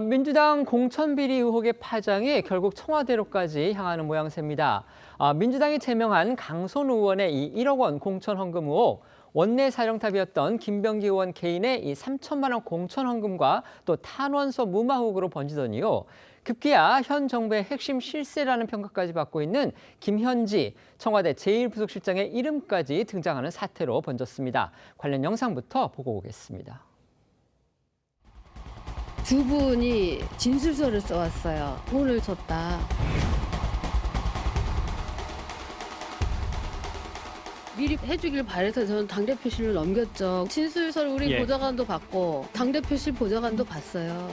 민주당 공천비리 의혹의 파장이 결국 청와대로까지 향하는 모양새입니다. 민주당이 제명한 강손 의원의 이 1억 원 공천 헌금 의혹, 원내 사령탑이었던 김병기 의원 개인의 이 3천만 원 공천 헌금과 또 탄원서 무마 의혹으로 번지더니요. 급기야 현 정부의 핵심 실세라는 평가까지 받고 있는 김현지 청와대 제1부속실장의 이름까지 등장하는 사태로 번졌습니다. 관련 영상부터 보고 오겠습니다. 두 분이 진술서를 써왔어요. 돈을 줬다. 미리 해주길 바래서 저는 당대표실을 넘겼죠. 진술서를 우리 보좌관도 받고 당대표실 보좌관도 봤어요.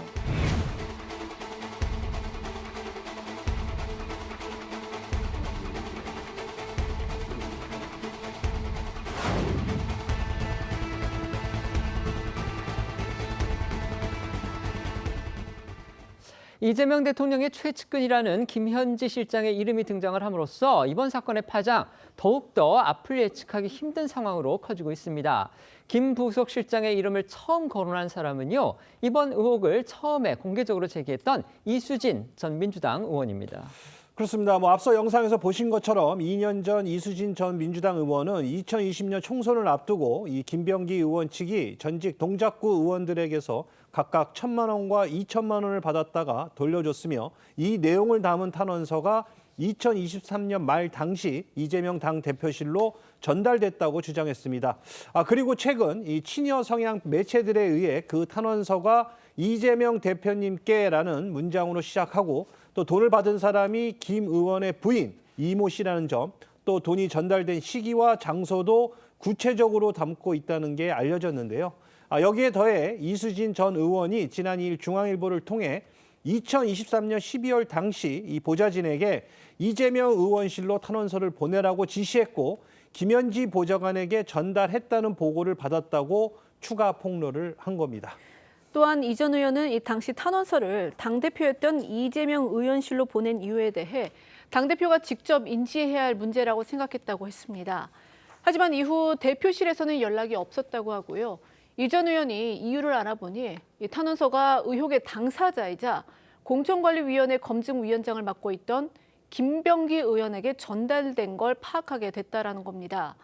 이재명 대통령의 최측근이라는 김현지 실장의 이름이 등장을 함으로써 이번 사건의 파장 더욱더 앞을 예측하기 힘든 상황으로 커지고 있습니다. 김 부속실장의 이름을 처음 거론한 사람은요. 이번 의혹을 처음에 공개적으로 제기했던 이수진 전 민주당 의원입니다. 그렇습니다. 앞서 영상에서 보신 것처럼 2년 전 이수진 전 민주당 의원은 2020년 총선을 앞두고 이 김병기 의원 측이 전직 동작구 의원들에게서 각각 1,000만 원과 2천만 원을 받았다가 돌려줬으며 이 내용을 담은 탄원서가 2023년 말 당시 이재명 당대표실로 전달됐다고 주장했습니다. 그리고 최근 이 친여 성향 매체들에 의해 그 탄원서가 이재명 대표님께라는 문장으로 시작하고 또 돈을 받은 사람이 김 의원의 부인 이모 씨라는 점, 또 돈이 전달된 시기와 장소도 구체적으로 담고 있다는 게 알려졌는데요. 여기에 더해 이수진 전 의원이 지난 2일 중앙일보를 통해 2023년 12월 당시 이 보좌진에게 이재명 의원실로 탄원서를 보내라고 지시했고 김현지 보좌관에게 전달했다는 보고를 받았다고 추가 폭로를 한 겁니다. 또한 이 전 의원은 이 당시 탄원서를 당대표였던 이재명 의원실로 보낸 이유에 대해 당대표가 직접 인지해야 할 문제라고 생각했다고 했습니다. 하지만 이후 대표실에서는 연락이 없었다고 하고요. 이 전 의원이 이유를 알아보니 이 탄원서가 의혹의 당사자이자 공천관리위원회 검증위원장을 맡고 있던 김병기 의원에게 전달된 걸 파악하게 됐다라는 겁니다.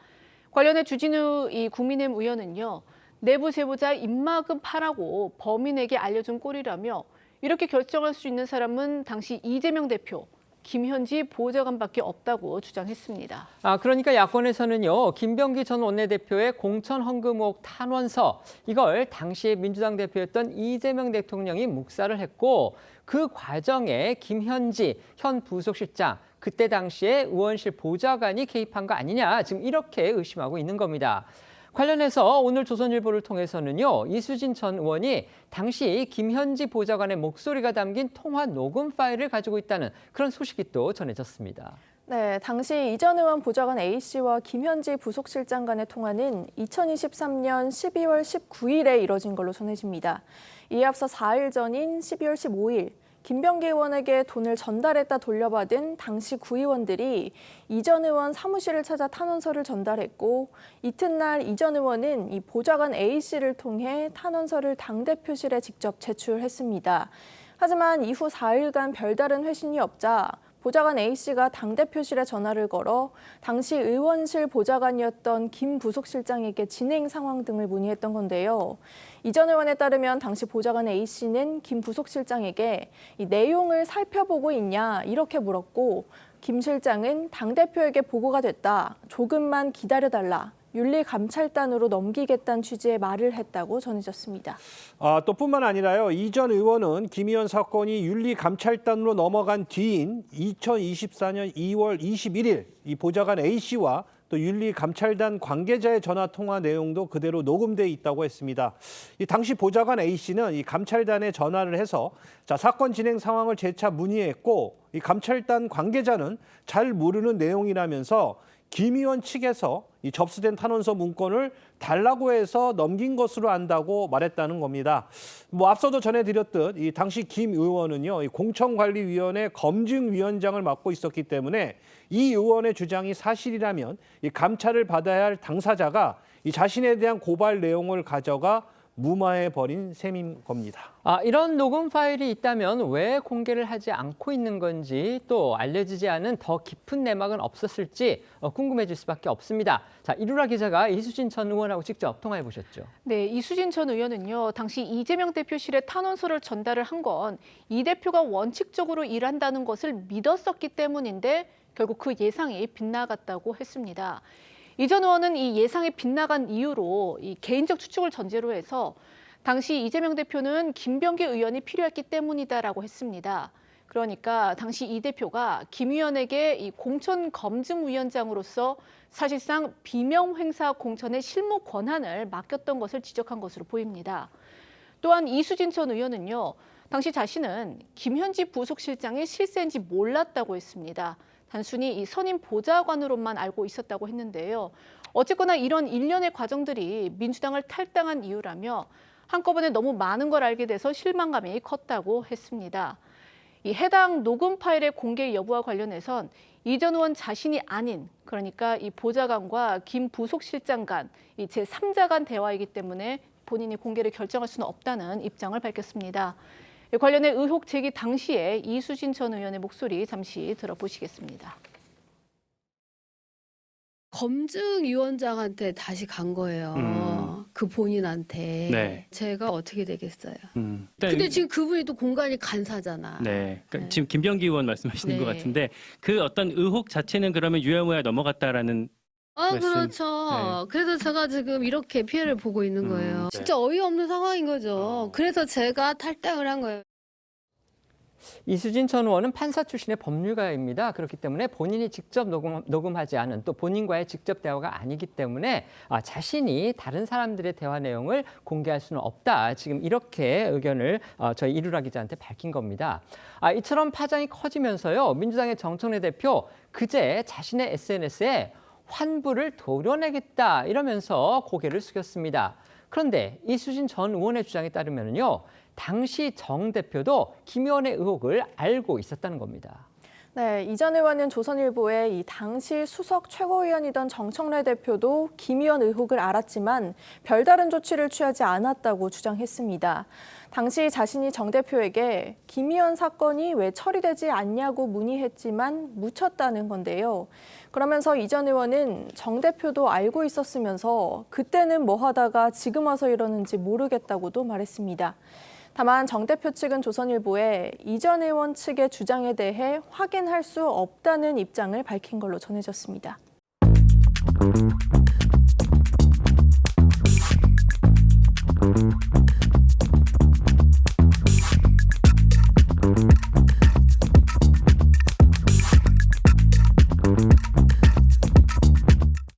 관련해 주진우 이 국민의힘 의원은요. 내부 제보자 입막음 파라고 범인에게 알려준 꼴이라며 이렇게 결정할 수 있는 사람은 당시 이재명 대표, 김현지 보좌관밖에 없다고 주장했습니다. 그러니까 야권에서는요. 김병기 전 원내대표의 공천 헌금 의혹 탄원서 이걸 당시 민주당 대표였던 이재명 대통령이 묵살을 했고 그 과정에 김현지 현 부속실장 그때 당시에 의원실 보좌관이 개입한 거 아니냐 지금 이렇게 의심하고 있는 겁니다. 관련해서 오늘 조선일보를 통해서는요. 이수진 전 의원이 당시 김현지 보좌관의 목소리가 담긴 통화 녹음 파일을 가지고 있다는 그런 소식이 또 전해졌습니다. 네, 당시 이 전 의원 보좌관 A씨와 김현지 부속실장 간의 통화는 2023년 12월 19일에 이뤄진 걸로 전해집니다. 이에 앞서 4일 전인 12월 15일 김병기 의원에게 돈을 전달했다 돌려받은 당시 구의원들이 이 전 의원 사무실을 찾아 탄원서를 전달했고 이튿날 이 전 의원은 이 보좌관 A씨를 통해 탄원서를 당대표실에 직접 제출했습니다. 하지만 이후 4일간 별다른 회신이 없자 보좌관 A씨가 당대표실에 전화를 걸어 당시 의원실 보좌관이었던 김 부속실장에게 진행 상황 등을 문의했던 건데요. 이 전 의원에 따르면 당시 보좌관 A씨는 김 부속실장에게 이 내용을 살펴보고 있냐 이렇게 물었고 김 실장은 당대표에게 보고가 됐다. 조금만 기다려달라. 윤리감찰단으로 넘기겠다는 취지의 말을 했다고 전해졌습니다. 또 뿐만 아니라요. 이 전 의원은 김 의원 사건이 윤리감찰단으로 넘어간 뒤인 2024년 2월 21일 이 보좌관 A씨와 또 윤리감찰단 관계자의 전화 통화 내용도 그대로 녹음돼 있다고 했습니다. 이 당시 보좌관 A씨는 이 감찰단에 전화를 해서 사건 진행 상황을 재차 문의했고 이 감찰단 관계자는 잘 모르는 내용이라면서 김 의원 측에서 이 접수된 탄원서 문건을 달라고 해서 넘긴 것으로 안다고 말했다는 겁니다. 앞서도 전해드렸듯 이 당시 김 의원은요, 이 공천관리위원회 검증위원장을 맡고 있었기 때문에 이 의원의 주장이 사실이라면 이 감찰을 받아야 할 당사자가 이 자신에 대한 고발 내용을 가져가 무마해버린 셈인 겁니다. 이런 녹음 파일이 있다면 왜 공개를 하지 않고 있는 건지 또 알려지지 않은 더 깊은 내막은 없었을지 궁금해질 수밖에 없습니다. 자, 이루라 기자가 이수진 전 의원하고 직접 통화해 보셨죠. 네, 이수진 전 의원은요, 당시 이재명 대표실에 탄원서를 전달을 한 건 이 대표가 원칙적으로 일한다는 것을 믿었었기 때문인데 결국 그 예상이 빗나갔다고 했습니다. 이 전 의원은 이 예상이 빗나간 이유로 이 개인적 추측을 전제로 해서 당시 이재명 대표는 김병기 의원이 필요했기 때문이다라고 했습니다. 그러니까 당시 이 대표가 김 의원에게 이 공천검증위원장으로서 사실상 비명행사 공천의 실무 권한을 맡겼던 것을 지적한 것으로 보입니다. 또한 이수진 전 의원은요, 당시 자신은 김현지 부속실장이 실세인지 몰랐다고 했습니다. 단순히 이 선임 보좌관으로만 알고 있었다고 했는데요. 어쨌거나 이런 일련의 과정들이 민주당을 탈당한 이유라며 한꺼번에 너무 많은 걸 알게 돼서 실망감이 컸다고 했습니다. 이 해당 녹음 파일의 공개 여부와 관련해선 이 전 의원 자신이 아닌, 그러니까 이 보좌관과 김 부속실장 간 이 제3자 간 대화이기 때문에 본인이 공개를 결정할 수는 없다는 입장을 밝혔습니다. 관련해 의혹 제기 당시에 이수진 전 의원의 목소리 잠시 들어보시겠습니다. 검증위원장한테 다시 간 거예요. 그 본인한테. 네. 제가 어떻게 되겠어요. 일단 근데 지금 그분이 또 공간이 간사잖아. 네, 그러니까 네. 지금 김병기 의원 말씀하시는 네. 것 같은데 그 어떤 의혹 자체는 그러면 유야무야 넘어갔다라는 말씀. 그렇죠. 그래서 제가 지금 이렇게 피해를 보고 있는 거예요. 네. 진짜 어이없는 상황인 거죠. 그래서 제가 탈당을 한 거예요. 이수진 전 의원은 판사 출신의 법률가입니다. 그렇기 때문에 본인이 직접 녹음하지 않은 또 본인과의 직접 대화가 아니기 때문에 자신이 다른 사람들의 대화 내용을 공개할 수는 없다. 지금 이렇게 의견을 저희 이루라 기자한테 밝힌 겁니다. 이처럼 파장이 커지면서요. 민주당의 정청래 대표 그제 자신의 SNS에 환불을 도려내겠다 이러면서 고개를 숙였습니다. 그런데 이수진 전 의원의 주장에 따르면요. 당시 정 대표도 김 의원의 의혹을 알고 있었다는 겁니다. 네, 이 전 의원은 조선일보에 이 당시 수석 최고위원이던 정청래 대표도 김 의원 의혹을 알았지만 별다른 조치를 취하지 않았다고 주장했습니다. 당시 자신이 정 대표에게 김 의원 사건이 왜 처리되지 않냐고 문의했지만 묻혔다는 건데요. 그러면서 이 전 의원은 정 대표도 알고 있었으면서 그때는 뭐 하다가 지금 와서 이러는지 모르겠다고도 말했습니다. 다만 정 대표 측은 조선일보에 이 전 의원 측의 주장에 대해 확인할 수 없다는 입장을 밝힌 걸로 전해졌습니다.